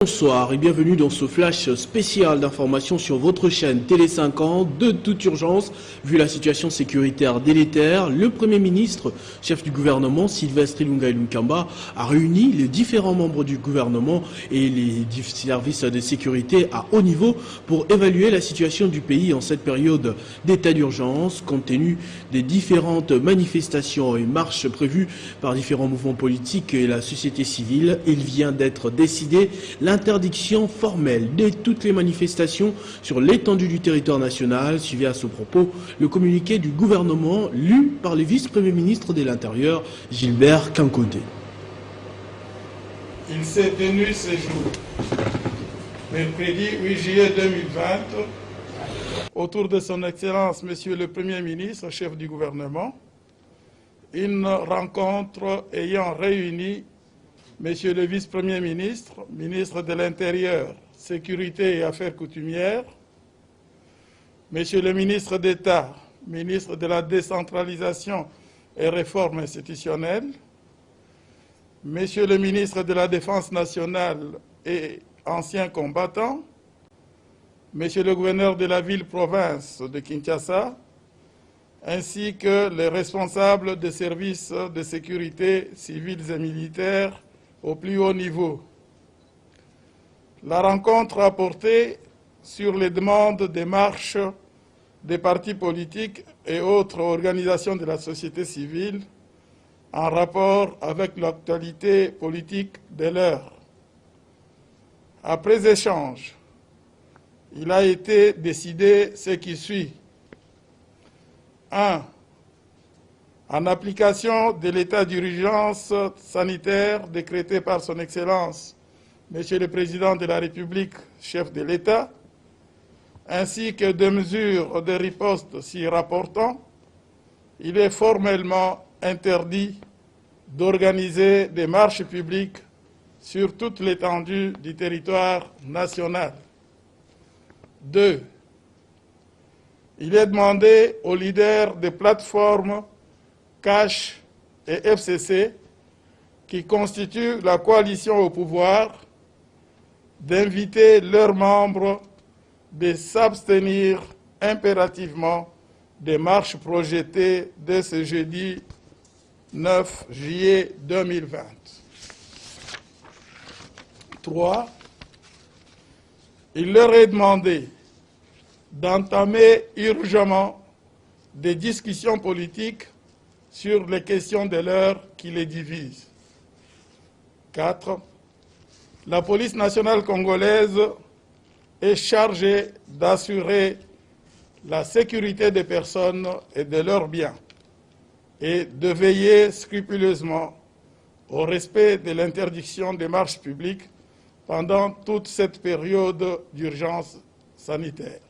Bonsoir et bienvenue dans ce flash spécial d'information sur votre chaîne Télé 50 de toute urgence. Vu la situation sécuritaire délétère, le Premier ministre, chef du gouvernement, Sylvestre Ilunga Ilunkamba, a réuni les différents membres du gouvernement et les services de sécurité à haut niveau pour évaluer la situation du pays en cette période d'état d'urgence, compte tenu des différentes manifestations et marches prévues par différents mouvements politiques et la société civile. Il vient d'être décidé l'interdiction formelle de toutes les manifestations sur l'étendue du territoire national. Suivez à ce propos le communiqué du gouvernement lu par le vice-premier ministre de l'Intérieur, Gilbert Kankodé. Il s'est tenu ce jour, mercredi 8 juillet 2020, autour de son Excellence, Monsieur le Premier ministre, chef du gouvernement, une rencontre ayant réuni Monsieur le vice-premier ministre, ministre de l'Intérieur, Sécurité et Affaires coutumières, Monsieur le ministre d'État, ministre de la Décentralisation et Réforme institutionnelle, Monsieur le ministre de la Défense nationale et ancien combattant, Monsieur le gouverneur de la ville-province de Kinshasa, ainsi que les responsables des services de sécurité civils et militaires au plus haut niveau. La rencontre a porté sur les demandes des marches des partis politiques et autres organisations de la société civile en rapport avec l'actualité politique de l'heure. Après échange, il a été décidé ce qui suit. 1. En application de l'état d'urgence sanitaire décrété par son Excellence, Monsieur le Président de la République, chef de l'État, ainsi que de mesures de riposte s'y rapportant, il est formellement interdit d'organiser des marches publiques sur toute l'étendue du territoire national. 2. Il est demandé aux leaders des plateformes Cash et FCC, qui constituent la coalition au pouvoir, d'inviter leurs membres de s'abstenir impérativement des marches projetées dès ce jeudi 9 juillet 2020. 3. Il leur est demandé d'entamer urgemment des discussions politiques sur les questions de l'heure qui les divisent. 4. La police nationale congolaise est chargée d'assurer la sécurité des personnes et de leurs biens et de veiller scrupuleusement au respect de l'interdiction des marches publiques pendant toute cette période d'urgence sanitaire.